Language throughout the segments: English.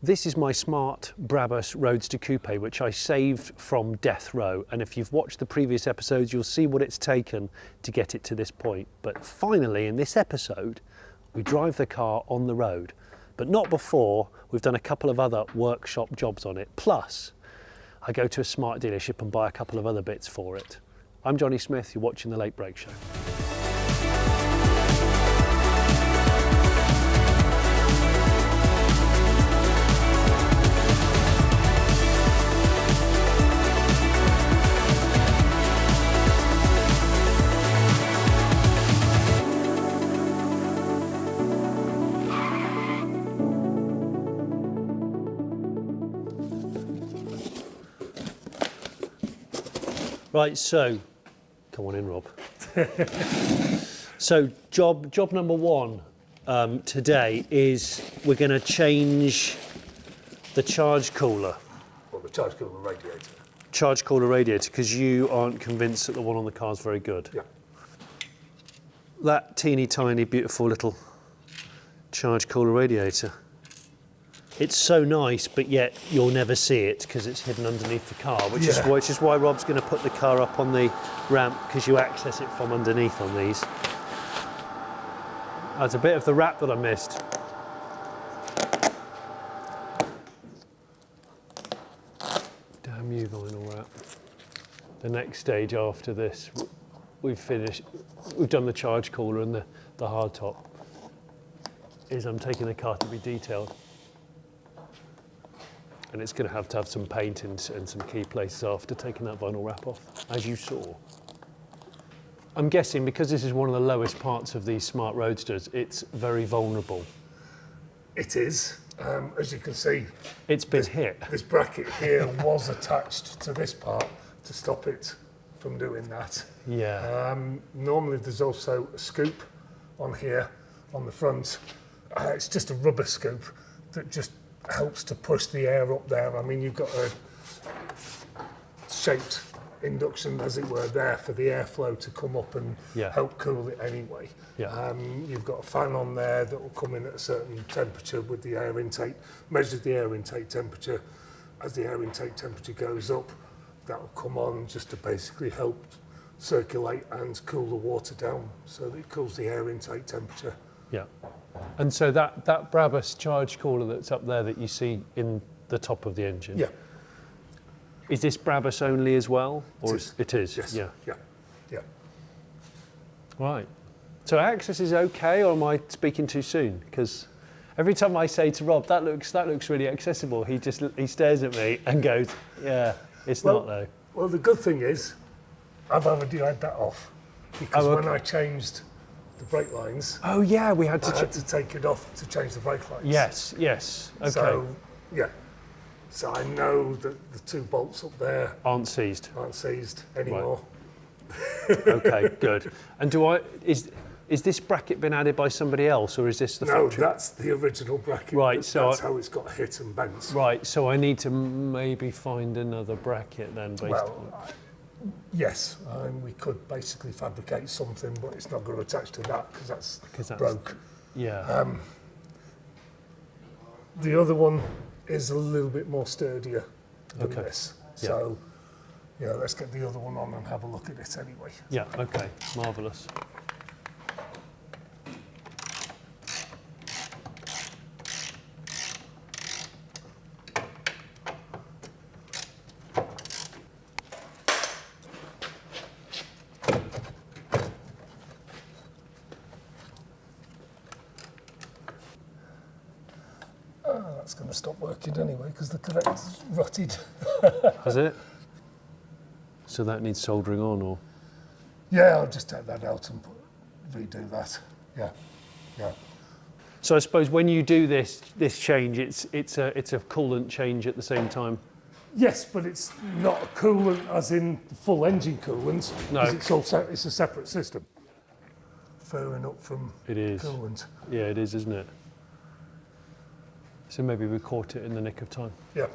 This is my smart Brabus Roadster Coupe, which I saved from death row. And if you've watched the previous episodes, you'll see what it's taken to get it to this point. But finally, in this episode, we drive the car on the road, but not before we've done a couple of other workshop jobs on it. Plus, I go to a smart dealership and buy a couple of other bits for it. I'm Jonny Smith, you're watching The Late Break Show. Right, so, come on in, Rob. So, job number one today is we're going to change the charge cooler. Well, the charge cooler radiator. Charge cooler radiator, because you aren't convinced that the one on the car is very good. Yeah. That teeny tiny, beautiful little charge cooler radiator. It's so nice, but yet you'll never see it because it's hidden underneath the car, which is why Rob's going to put the car up on the ramp, because you access it from underneath on these. That's a bit of the wrap that I missed. Damn you, vinyl wrap. The next stage after this, we've done the charge cooler and the hard top, is I'm taking the car to be detailed. And it's going to have some paint and some key places after taking that vinyl wrap off, as you saw. I'm guessing because this is one of the lowest parts of these smart roadsters, it's very vulnerable. It is, as you can see. It's been hit. This bracket here was attached to this part to stop it from doing that. Yeah. Normally there's also a scoop on here, on the front. It's just a rubber scoop that just helps to push the air up there. I mean, you've got a shaped induction, as it were, there for the airflow to come up and help cool it anyway. Yeah. You've got a fan on there that will come in at a certain temperature with the air intake, measures the air intake temperature. As the air intake temperature goes up, that will come on just to basically help circulate and cool the water down so that it cools the air intake temperature. Yeah. And so that Brabus charge cooler that's up there that you see in the top of the engine. Yeah. Is this Brabus only as well? Or it is? Yes. Yeah. Yeah. Right. So access is okay, or am I speaking too soon? Because every time I say to Rob, that looks really accessible, he stares at me and goes, yeah, it's not though. Well, the good thing is, I've already had that off, because when I changed the brake lines. Oh yeah, we had to. I had to take it off to change the brake lines. Yes. Okay. So so I know that the two bolts up there aren't seized anymore. Right. Okay, good. And is this bracket been added by somebody else, or is this the factory? No, that's the original bracket. Right. So that's how it's got hit and bent. Right. So I need to maybe find another bracket then, based on. Yes, we could basically fabricate something, but it's not going to attach to that because that's broke. Yeah. The other one is a little bit more sturdier than this. Yeah. So, let's get the other one on and have a look at it anyway. Yeah, okay, marvellous. That's going to stop working anyway because the connector's rotted. Has it? So that needs soldering on, or? Yeah, I'll just take that out and redo that. Yeah. So I suppose when you do this change, it's a coolant change at the same time. Yes, but it's not a coolant as in the full engine coolant. No, it's a separate system. Furring up from coolant. Yeah, it is, isn't it? So maybe we caught it in the nick of time. Yeah.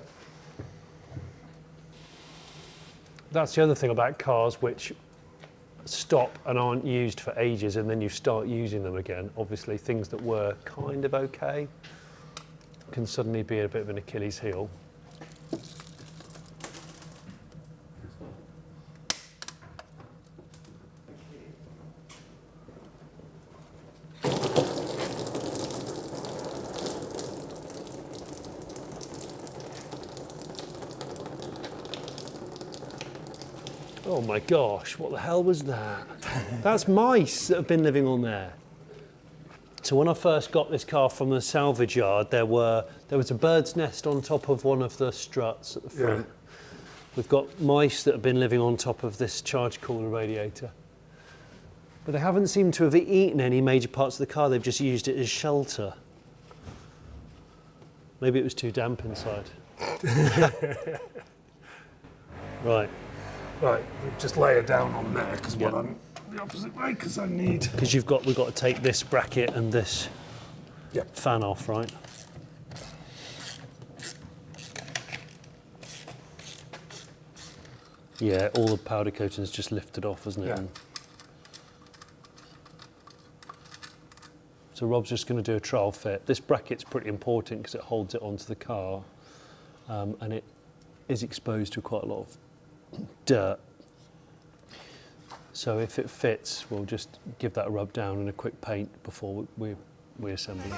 That's the other thing about cars which stop and aren't used for ages, and then you start using them again. Obviously, things that were kind of okay. can suddenly be a bit of an Achilles heel. Oh my gosh, what the hell was that? That's mice that have been living on there. So when I first got this car from the salvage yard, there was a bird's nest on top of one of the struts at the front. Yeah. We've got mice that have been living on top of this charge cooler radiator. But they haven't seemed to have eaten any major parts of the car, they've just used it as shelter. Maybe it was too damp inside. Right. Right, we'll just lay it down on there because what I'm the opposite way because I need. Because we've got to take this bracket and this fan off, right? Yeah, all the powder coating's just lifted off, isn't it? Yeah. So Rob's just going to do a trial fit. This bracket's pretty important because it holds it onto the car, and it is exposed to quite a lot of dirt. So if it fits, we'll just give that a rub down and a quick paint before we assemble these.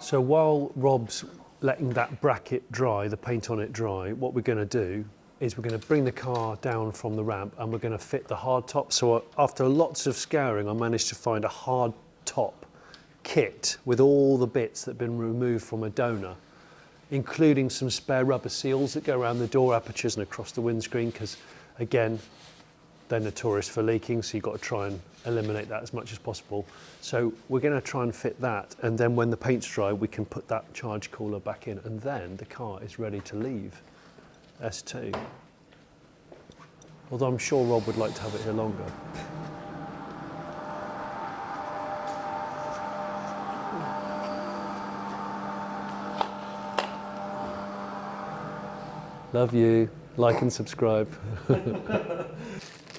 So while Rob's letting that bracket dry, the paint on it dry, what we're going to do is we're going to bring the car down from the ramp and we're going to fit the hard top. So after lots of scouring, I managed to find a hard top kit with all the bits that have been removed from a donor, including some spare rubber seals that go around the door apertures and across the windscreen, because again, they're notorious for leaking, so you've got to try and eliminate that as much as possible. So we're going to try and fit that, and then when the paint's dry, we can put that charge cooler back in, and then the car is ready to leave S2. Although I'm sure Rob would like to have it here longer. Love you. Like and subscribe.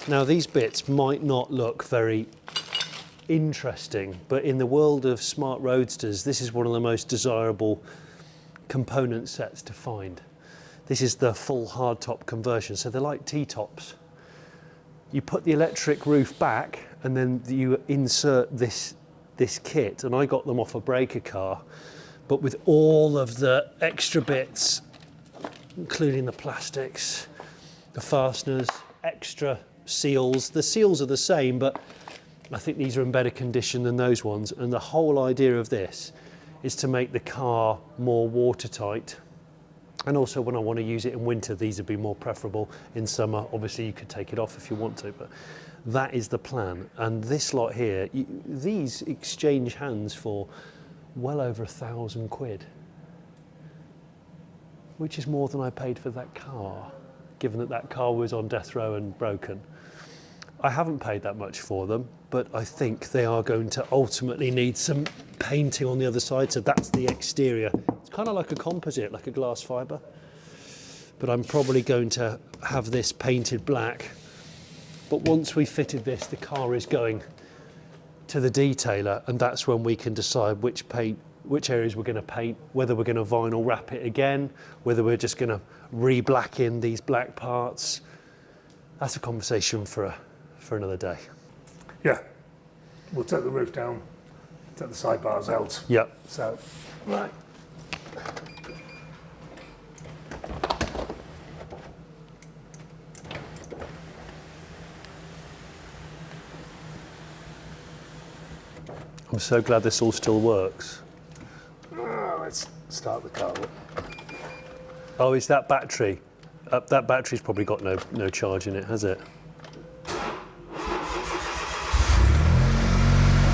Now these bits might not look very interesting, but in the world of smart roadsters, this is one of the most desirable component sets to find. This is the full hardtop conversion, so they're like T-tops. You put the electric roof back and then you insert this kit, and I got them off a breaker car, but with all of the extra bits, including the plastics, the fasteners, extra seals. The seals are the same, but I think these are in better condition than those ones. And the whole idea of this is to make the car more watertight. And also when I want to use it in winter, these would be more preferable. In summer, obviously you could take it off if you want to, but that is the plan. And this lot here, these exchange hands for well over £1,000, which is more than I paid for that car, given that that car was on death row and broken. I haven't paid that much for them, but I think they are going to ultimately need some painting on the other side, so that's the exterior. It's kind of like a composite, like a glass fibre, but I'm probably going to have this painted black. But once we fitted this, the car is going to the detailer, and that's when we can decide which areas we're going to paint, whether we're going to vinyl wrap it again, whether we're just going to re-black in these black parts. That's a conversation for another day. Yeah, we'll take the roof down, take the sidebars out. Yep. So, right. I'm so glad this all still works. Let's start the car up. Oh, is that battery? That battery's probably got no charge in it, has it?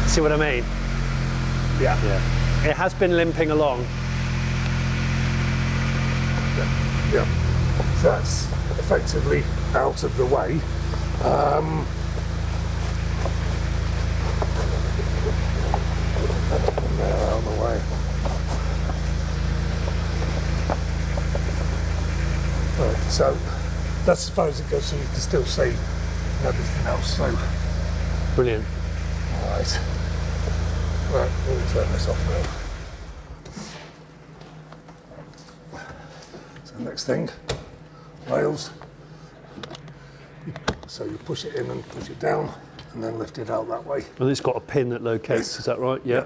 See what I mean? Yeah. Yeah. It has been limping along. Yeah. So that's effectively out of the way. So that's as far as it goes, so you can still see everything else. So, Brilliant. all right. Right, we'll turn this off now. So next thing, rails. So you push it in and push it down, and then lift it out that way. And it's got a pin that locates, Yes. is that right? Yeah.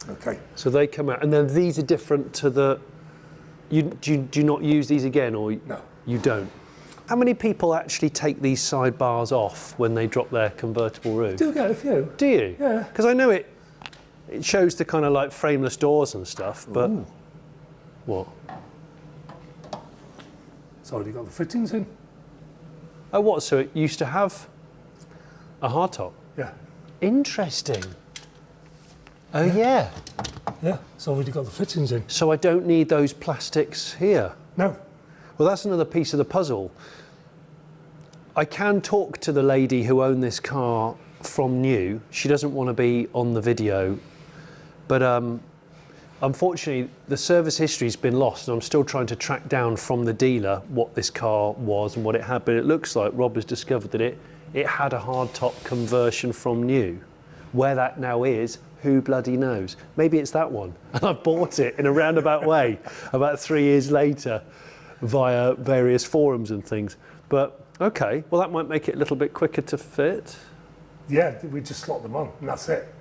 Okay. So they come out, and then these are different to the. Do you not use these again, or No. you don't? How many people actually take these sidebars off when they drop their convertible roof? Do get a few. Do you? Yeah. Because I know it shows the kind of like frameless doors and stuff, but Ooh. what? It's already got the fittings in. Oh, what? So it used to have a hardtop. Yeah. Interesting. Oh yeah. Yeah, it's already got the fittings in. So I don't need those plastics here. No. Well, that's another piece of the puzzle. I can talk to the lady who owned this car from new. She doesn't want to be on the video, but unfortunately the service history's been lost, and I'm still trying to track down from the dealer what this car was and what it had, but it looks like Rob has discovered that it had a hardtop conversion from new. Where that now is, who bloody knows? Maybe it's that one, and I've bought it in a roundabout way about 3 years later via various forums and things. But okay, well that might make it a little bit quicker to fit. Yeah, we just slot them on, and that's it.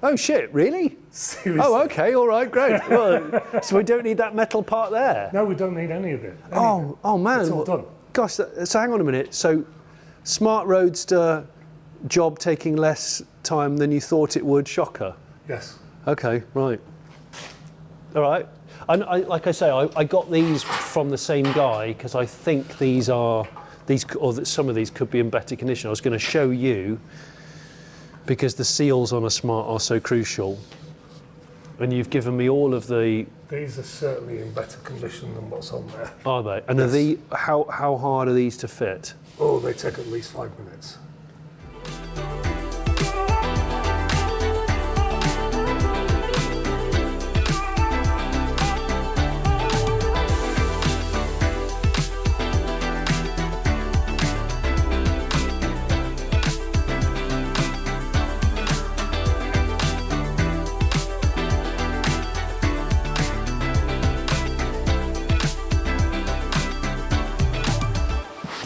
Oh shit, really? Seriously. Oh, okay, all right, great. Well, so we don't need that metal part there? No, we don't need any of it. Oh man. It's all done. Gosh, so hang on a minute. So smart Roadster job taking less time than you thought it would, shocker. Yes. Okay, right. All right. And like I say, I got these from the same guy because I think these, or that some of these could be in better condition. I was going to show you because the seals on a Smart are so crucial. And you've given me all of the... These are certainly in better condition than what's on there. Are they? And Yes. how hard are these to fit? Oh, they take at least 5 minutes.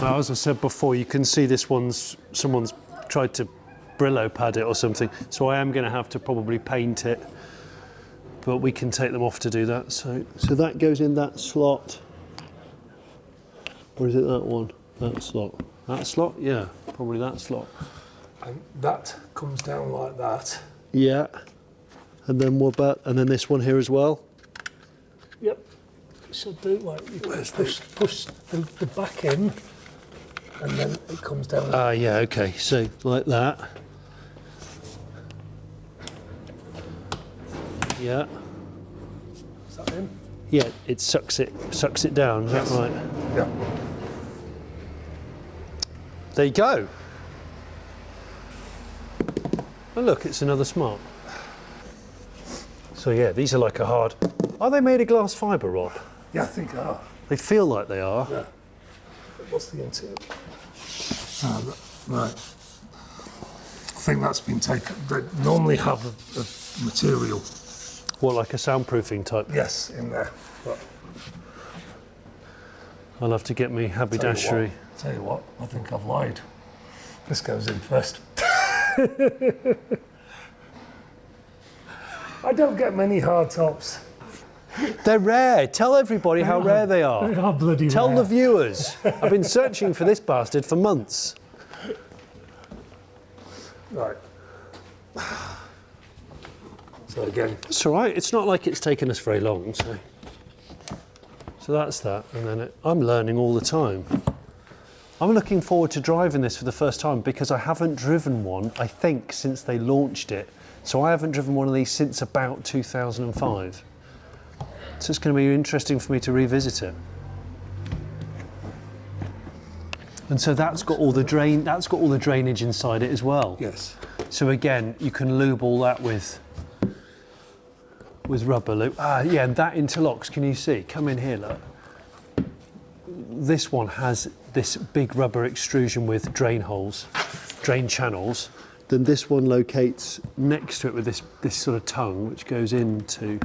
Now, as I said before, you can see this someone's tried to Brillo pad it or something, so I am going to have to probably paint it, but we can take them off to do that. So that goes in that slot, or is it that one? That slot? That slot? Yeah, probably that slot. And that comes down like that. Yeah, and then what about, and then this one here as well? Yep. Should do like you push the back in, and then it comes down. Ah, yeah, okay, so like that. Yeah. Is that in? Yeah, it sucks it down, is Yes. that right? Yeah. There you go. Oh look, it's another Smart. So yeah, these are like a hard... Are they made of glass fibre, Rob? Yeah, I think they are. They feel like they are. Yeah. What's the interior? Right. I think that's been taken. They normally have a material. What, like a soundproofing type? Yes, in there. But I'll have to get me haberdashery. Tell you what, I think I've lied. This goes in first. I don't get many hard tops. They're rare. Tell everybody how rare they are. They are bloody Tell rare. the viewers. I've been searching for this bastard for months. Right. So again, It's all right. It's not like it's taken us very long. So that's that. And then I'm learning all the time. I'm looking forward to driving this for the first time because I haven't driven one, I think, since they launched it. So I haven't driven one of these since about 2005. So it's going to be interesting for me to revisit it. And so that's got all the drainage inside it as well. yes. So again, you can lube all that with rubber lube. Ah, yeah, and that interlocks. Can you see? Come in here, look. this one has this big rubber extrusion with drain holes, drain channels. Then this one locates next to it with this sort of tongue, which goes into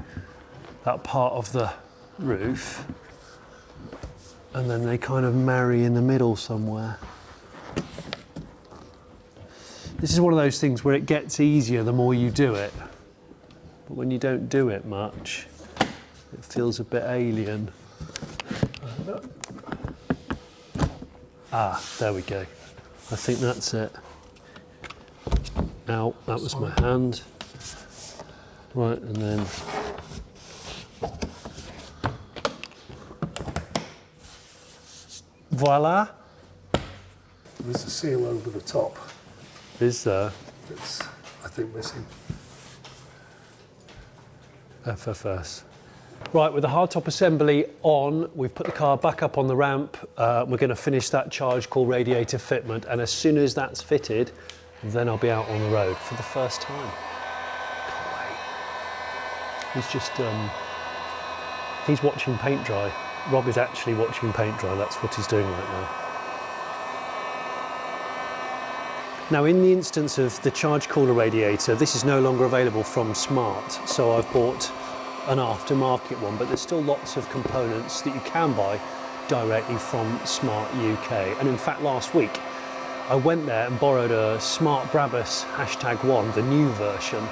that part of the roof. And then they kind of marry in the middle somewhere. This is one of those things where it gets easier the more you do it. But when you don't do it much, it feels a bit alien. Ah, there we go. I think that's it. Ow, that was my hand. Right, and then voila. There's a seal over the top. Is there? That's, I think, missing. FFS. Right, with the hardtop assembly on, we've put the car back up on the ramp. We're going to finish that charge call radiator fitment, and as soon as that's fitted, then I'll be out on the road for the first time. Can't wait. He's just, he's watching paint dry. Rob is actually watching paint dry. That's what he's doing right now. Now, in the instance of the charge cooler radiator, this is no longer available from Smart, so I've bought an aftermarket one, but there's still lots of components that you can buy directly from Smart UK. And in fact, last week, I went there and borrowed a Smart Brabus #1, the new version,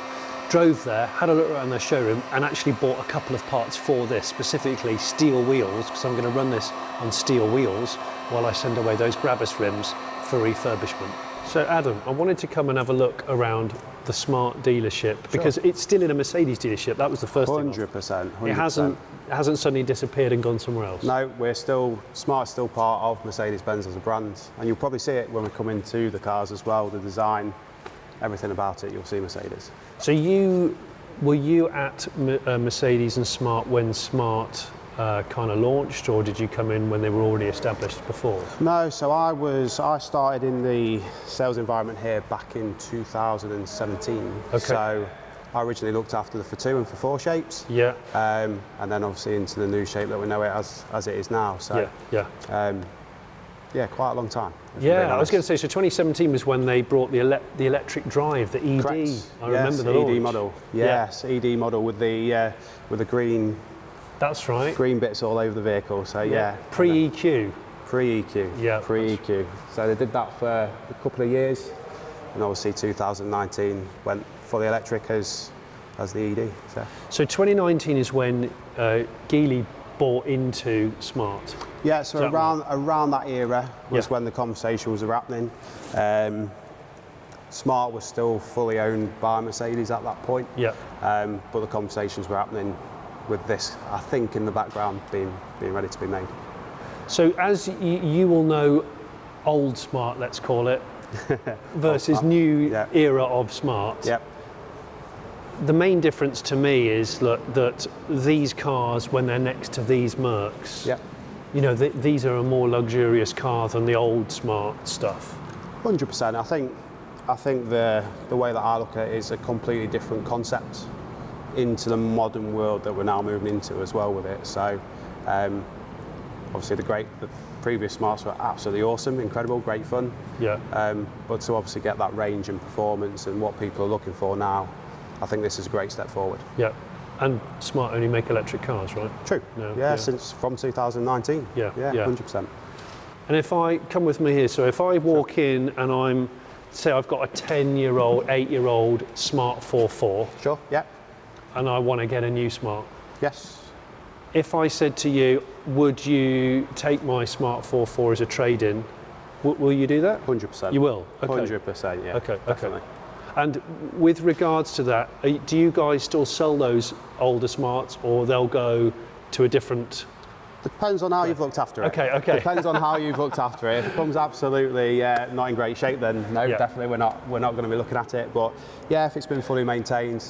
drove there, had a look around their showroom, and actually bought a couple of parts for this, specifically steel wheels, because I'm going to run this on steel wheels while I send away those Brabus rims for refurbishment. So Adam, I wanted to come and have a look around the Smart dealership because it's still in a Mercedes dealership. That was the first thing. 100%. It hasn't suddenly disappeared and gone somewhere else. No, Smart's still part of Mercedes-Benz as a brand, and you'll probably see it when we come into the cars as well. The design, everything about it, you'll see Mercedes. So were you at Mercedes and Smart when Smart kind of launched, or did you come in when they were already established before? No, so I started in the sales environment here back in 2017. Okay. So I originally looked after the for2 and for4 shapes. Yeah. And then obviously into the new shape that we know it as it is now. So yeah, quite a long time. Yeah, I was going to say, so 2017 was when they brought the electric drive, the ED. Correct. I remember the launch. ED model. Yes, ED model with the green. That's right. Green bits all over the vehicle. So yeah. Pre-EQ. Pre-EQ. Yeah. Pre-EQ. So they did that for a couple of years, and obviously 2019 went fully electric as the ED. So 2019 is when Geely bought into Smart. Yeah, so around that era was when the conversation was happening. Smart was still fully owned by Mercedes at that point. Yeah. But the conversations were happening with this, I think, in the background being ready to be made. So as you will know, old Smart, let's call it, versus new era of Smart. Yep. The main difference to me is that these cars, when they're next to these Mercs, you know, these are a more luxurious car than the old Smart stuff. 100%. I think the way that I look at it is a completely different concept into the modern world that we're now moving into as well with it. So obviously the previous Smarts were absolutely awesome, incredible, great fun. Yeah. But to obviously get that range and performance and what people are looking for now, I think this is a great step forward. Yeah. And Smart only make electric cars, right? True. No, since from 2019. Yeah, 100%. And if I come with me here, so if I walk in and say I've got a 10-year-old, 8-year-old Smart 4.4. Sure, yeah. And I want to get a new Smart. Yes. If I said to you, would you take my Smart 4.4 as a trade-in, will you do that? 100%. You will? Okay. 100%, yeah. Okay, definitely. And with regards to that, do you guys still sell those older Smarts, or they'll go to a different... Depends on how you've looked after it. Okay. Depends on how you've looked after it. If it comes absolutely not in great shape, then no, definitely we're not going to be looking at it. But yeah, if it's been fully maintained,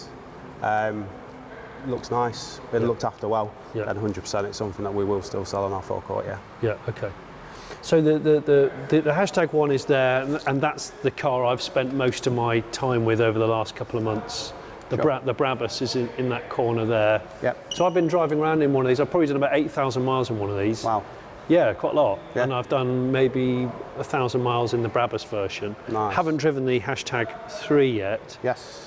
looks nice, been looked after well, then 100% it's something that we will still sell on our forecourt. Yeah. Okay. So the #1 is there, and that's the car I've spent most of my time with over the last couple of months. The Brabus is in that corner there. Yep. So I've been driving around in one of these. I've probably done about 8,000 miles in one of these. Wow. Yeah, quite a lot. Yeah. And I've done maybe 1,000 miles in the Brabus version. Nice. Haven't driven the #3 yet. Yes.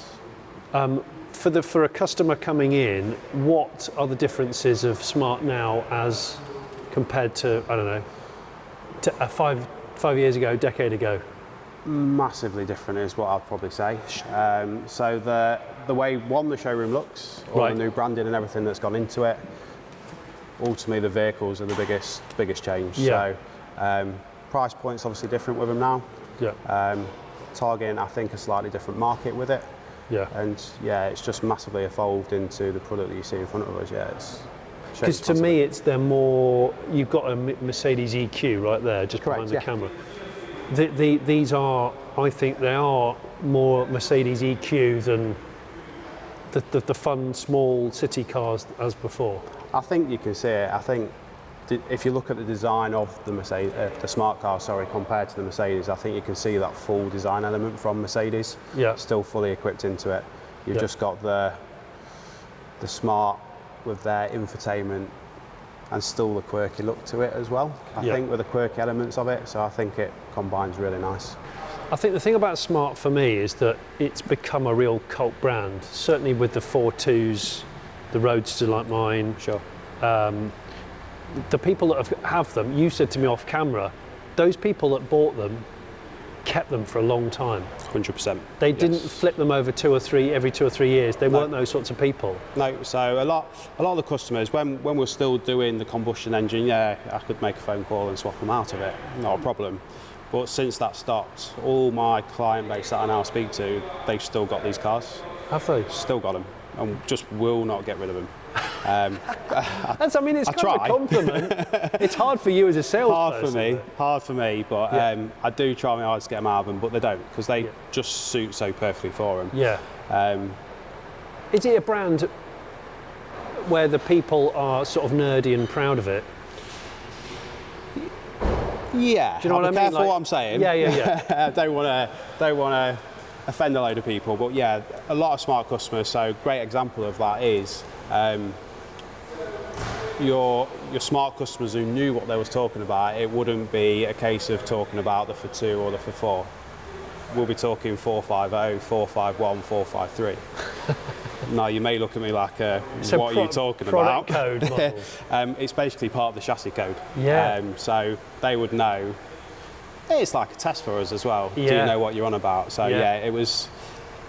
For a customer coming in, what are the differences of Smart now as compared to, I don't know, to 5 years ago, decade ago? Massively different is what I'd probably say. So the way the showroom looks, all Right. the new branding and everything that's gone into it. Ultimately, the vehicles are the biggest change. Yeah. So price point's obviously different with them now. Yeah. Targeting, I think, a slightly different market with it. Yeah. And yeah, it's just massively evolved into the product that you see in front of us. Yeah, it's. Because to me, they're more. You've got a Mercedes EQ right there, just Correct, behind the yeah. camera. These are, I think, they are more Mercedes EQ than the fun small city cars as before. I think you can see it. I think if you look at the design of the Mercedes, the smart car, compared to the Mercedes, I think you can see that full design element from Mercedes. Yeah. Still fully equipped into it. You've Yeah. just got the smart with their infotainment and still the quirky look to it as well. I Yeah. think with the quirky elements of it, so I think it combines really nice. I think the thing about Smart for me is that it's become a real cult brand, certainly with the 4.2s, the Roadster like mine. Sure. The people that have them, you said to me off camera, those people that bought them kept them for a long time. 100%. They didn't flip them over every 2 or 3 years. They No. weren't those sorts of people. No, so a lot of the customers, when we're still doing the combustion engine, yeah, I could make a phone call and swap them out of it, not a problem. But since that stopped, all my client base that I now speak to, they've still got these cars, Have they? still got them, and just will not get rid of them. It's kind of a try. compliment. It's hard for you as a salesperson. Hard for me, but Yeah. I do try my hardest to get them out of them, but they don't, because they just suit so perfectly for them. Yeah. Is it a brand where the people are sort of nerdy and proud of it? Yeah, Do you know what I mean? Careful Like- what I'm saying. Yeah. don't want to offend a load of people, but yeah, a lot of smart customers. So great example of that is your smart customers who knew what they was talking about. It wouldn't be a case of talking about the for2 or the for4. We'll be talking 450, 451, 453. Now you may look at me like, So what are you talking about? Product code models. It's basically part of the chassis code. Yeah. So they would know. It's like a test for us as well. Do you Yeah. know what you're on about? So Yeah. it was,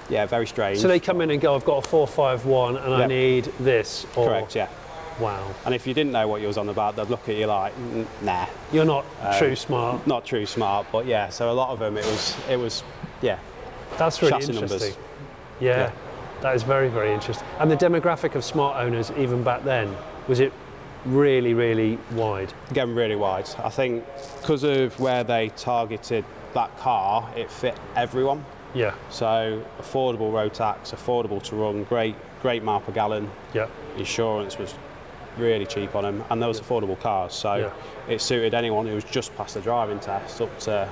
very strange. So they come in and go, I've got a 451 and I Yep. need this. Or, Correct, yeah. Wow. And if you didn't know what you was on about, they'd look at you like, nah, You're not true smart. not true smart. But yeah, so a lot of them, it was, yeah. That's really chassis interesting. numbers. Yeah, that is very, very interesting. And the demographic of smart owners, even back then, was it really, really wide? Again, really wide. I think because of where they targeted that car, it fit everyone. Yeah, So affordable road tax, affordable to run, great mile per gallon. yeah, Insurance was really cheap on them, and those affordable cars. So Yeah. it suited anyone who was just past the driving test up to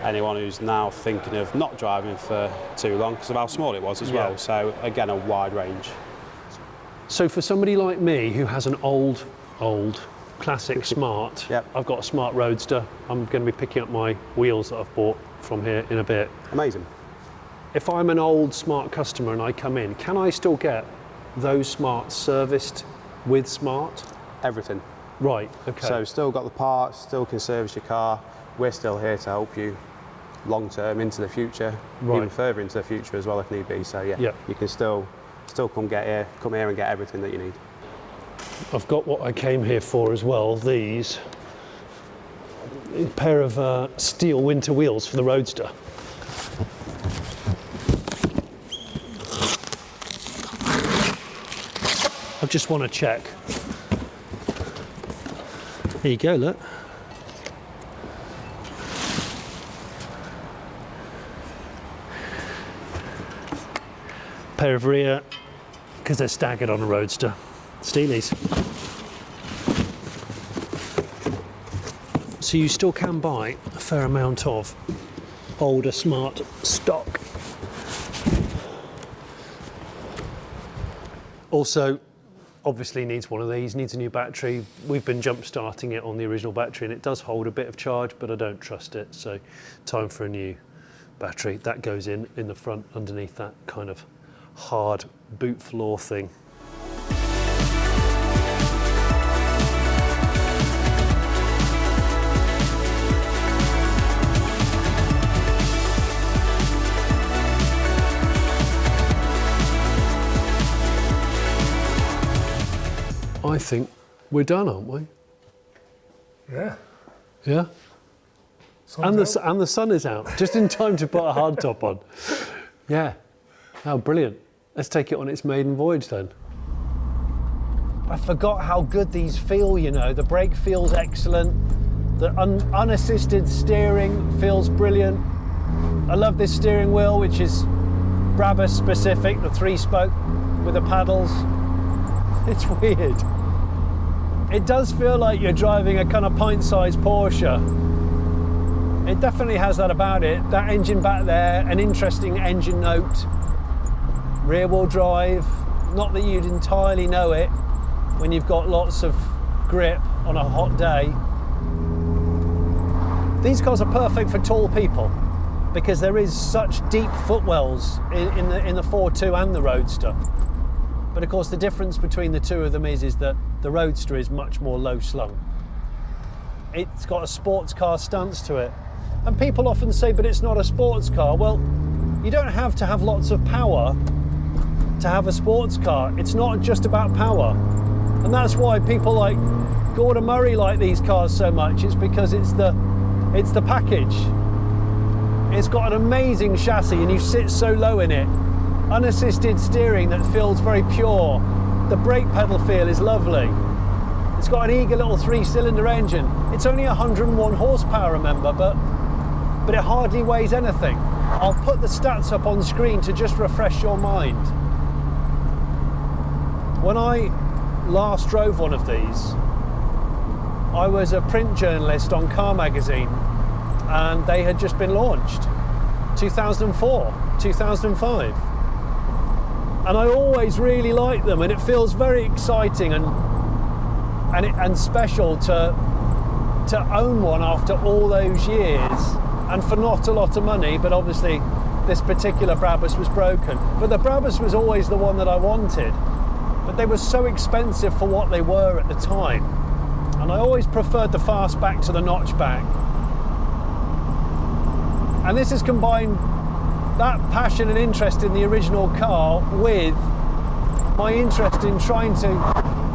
anyone who's now thinking of not driving for too long because of how small it was as Yeah. well. So again, a wide range. So for somebody like me who has an old classic Smart, Yep. I've got a Smart Roadster. I'm going to be picking up my wheels that I've bought from here in a bit. Amazing. If I'm an old Smart customer and I come in, can I still get those Smarts serviced with Smart? Everything. Right, okay. So still got the parts, still can service your car. We're still here to help you long term into the future, Right. even further into the future as well if need be. So Yeah. you can still come here and get everything that you need. I've got what I came here for as well, these. A pair of steel winter wheels for the Roadster. I just want to check. There you go, look. Pair of rear, because they're staggered on a Roadster. Steelies. So you still can buy a fair amount of older Smart stock. Also, obviously needs one of these, needs a new battery. We've been jump starting it on the original battery and it does hold a bit of charge, but I don't trust it. So time for a new battery. That goes in the front underneath that kind of hard boot floor thing. I think we're done, aren't we? Yeah. Yeah? And the sun is out, just in time to put a hard top on. Yeah. Oh, brilliant. Let's take it on its maiden voyage then. I forgot how good these feel, you know. The brake feels excellent. The unassisted steering feels brilliant. I love this steering wheel, which is Brabus specific, the 3-spoke with the paddles. It's weird. It does feel like you're driving a kind of pint-sized Porsche. It definitely has that about it. That engine back there, an interesting engine note. Rear-wheel drive, not that you'd entirely know it when you've got lots of grip on a hot day. These cars are perfect for tall people because there is such deep footwells in the 4.2 and the Roadster. But of course the difference between the two of them is that the Roadster is much more low slung. It's got a sports car stance to it. And people often say, but it's not a sports car. Well, you don't have to have lots of power to have a sports car. It's not just about power. And that's why people like Gordon Murray like these cars so much. It's because it's the package. It's got an amazing chassis and you sit so low in it. Unassisted steering that feels very pure. The brake pedal feel is lovely. It's got an eager little 3-cylinder engine. It's only 101 horsepower, remember, but it hardly weighs anything. I'll put the stats up on screen to just refresh your mind. When I last drove one of these, I was a print journalist on Car Magazine and they had just been launched. 2004, 2005. And I always really like them, and it feels very exciting and special to own one after all those years, and for not a lot of money. But obviously, this particular Brabus was broken. But the Brabus was always the one that I wanted. But they were so expensive for what they were at the time, and I always preferred the fastback to the notchback. And this has combined that passion and interest in the original car with my interest in trying to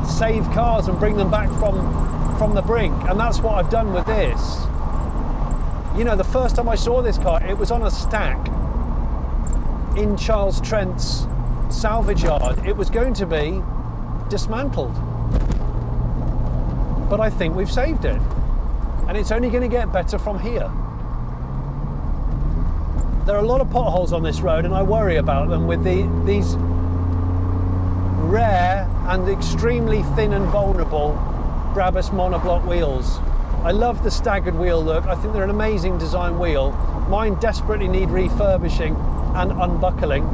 save cars and bring them back from the brink, and that's what I've done with this. You know, the first time I saw this car, it was on a stack in Charles Trent's salvage yard. It was going to be dismantled, but I think we've saved it, and it's only going to get better from here. There are a lot of potholes on this road and I worry about them with these rare and extremely thin and vulnerable Brabus monoblock wheels. I love the staggered wheel look. I think they're an amazing design wheel. Mine desperately need refurbishing and unbuckling,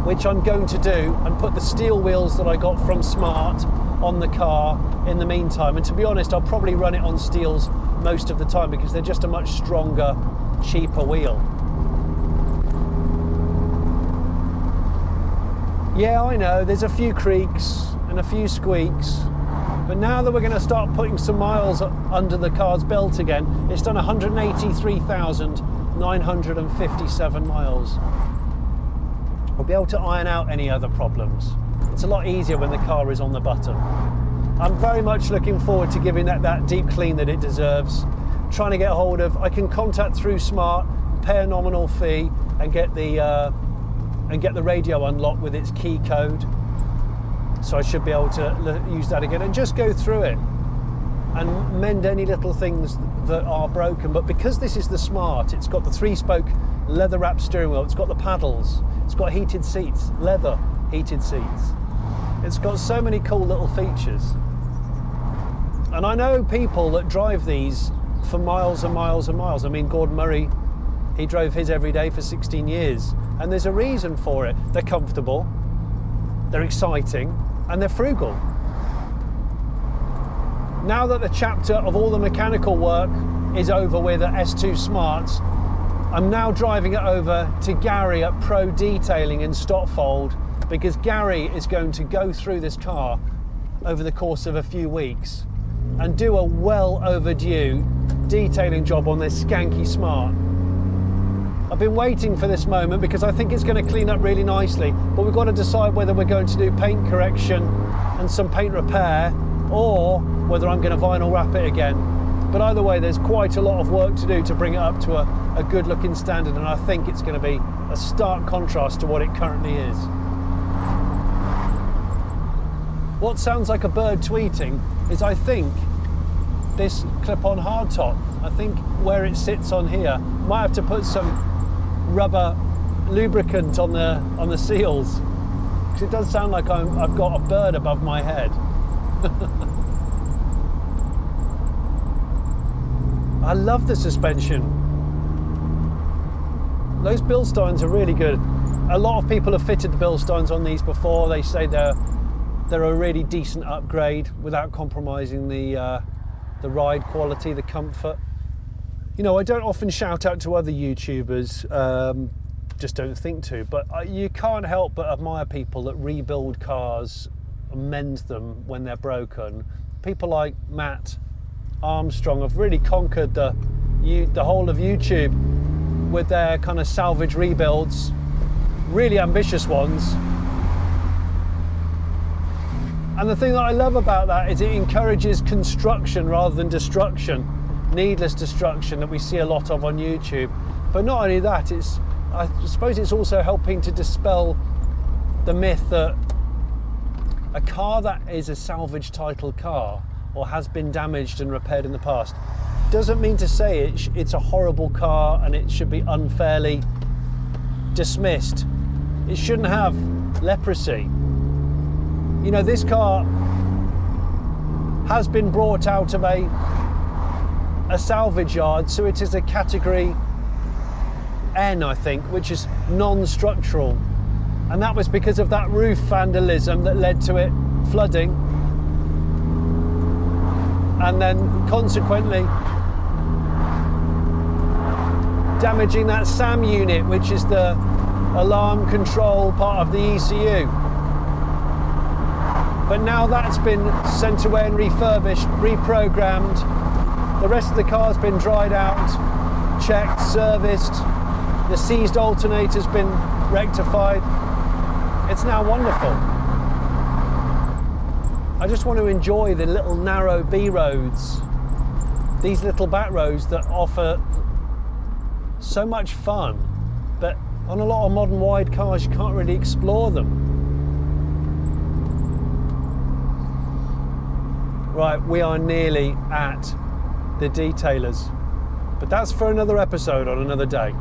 which I'm going to do, and put the steel wheels that I got from Smart on the car in the meantime. And to be honest, I'll probably run it on steels most of the time because they're just a much stronger, cheaper wheel. Yeah, I know, there's a few creaks and a few squeaks, but now that we're going to start putting some miles under the car's belt again, it's done 183,957 miles. We'll be able to iron out any other problems. It's a lot easier when the car is on the button. I'm very much looking forward to giving that deep clean that it deserves. Trying to get hold of, I can contact through Smart, pay a nominal fee and get the radio unlocked with its key code. So I should be able to use that again and just go through it and mend any little things that are broken. But because this is the Smart, it's got the 3-spoke leather wrapped steering wheel, it's got the paddles, it's got heated seats, leather heated seats. It's got so many cool little features. And I know people that drive these for miles and miles and miles. I mean, Gordon Murray, he drove his every day for 16 years. And there's a reason for it. They're comfortable, they're exciting, and they're frugal. Now that the chapter of all the mechanical work is over with at S2 Smarts, I'm now driving it over to Gary at Pro Detailing in Stotfold, because Gary is going to go through this car over the course of a few weeks and do a well overdue detailing job on this skanky Smart. I've been waiting for this moment because I think it's going to clean up really nicely, but we've got to decide whether we're going to do paint correction and some paint repair, or whether I'm going to vinyl wrap it again. But either way, there's quite a lot of work to do to bring it up to a good looking standard, and I think it's going to be a stark contrast to what it currently is. What sounds like a bird tweeting is, I think, this clip-on hardtop. I think where it sits on here, might have to put some rubber lubricant on the seals, because it does sound like I've got a bird above my head. I love the suspension. Those Bilsteins are really good. A lot of people have fitted the Bilsteins on these before. They say they're a really decent upgrade without compromising the ride quality, the comfort. You know, I don't often shout out to other YouTubers, just don't think to, but you can't help but admire people that rebuild cars and mend them when they're broken. People like Matt Armstrong have really conquered the whole of YouTube with their kind of salvage rebuilds, really ambitious ones. And the thing that I love about that is it encourages construction rather than destruction, needless destruction that we see a lot of on YouTube. But not only that, I suppose it's also helping to dispel the myth that a car that is a salvage title car or has been damaged and repaired in the past doesn't mean to say it's a horrible car and it should be unfairly dismissed. It shouldn't have leprosy. You know, this car has been brought out of a salvage yard, so it is a category N, I think, which is non-structural. And that was because of that roof vandalism that led to it flooding. And then consequently damaging that SAM unit, which is the alarm control part of the ECU. But now that's been sent away and refurbished, reprogrammed. The rest of the car's been dried out, checked, serviced. The seized alternator's been rectified. It's now wonderful. I just want to enjoy the little narrow B roads, these little back roads that offer so much fun, but on a lot of modern wide cars you can't really explore them. Right, we are nearly at the detailers, but that's for another episode on another day.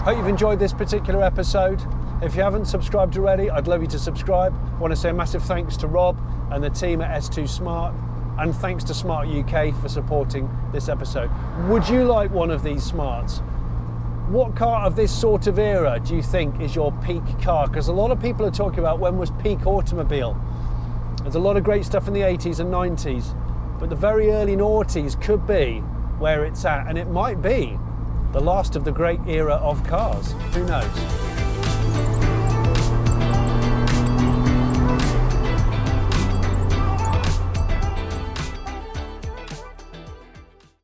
Hope you've enjoyed this particular episode. If you haven't subscribed already, I'd love you to subscribe. I want to say a massive thanks to Rob and the team at S2 Smart, and thanks to Smart UK for supporting this episode. Would you like one of these Smarts? What car of this sort of era do you think is your peak car? Because a lot of people are talking about when was peak automobile. There's a lot of great stuff in the 80s and 90s, but the very early noughties could be where it's at, and it might be the last of the great era of cars. Who knows?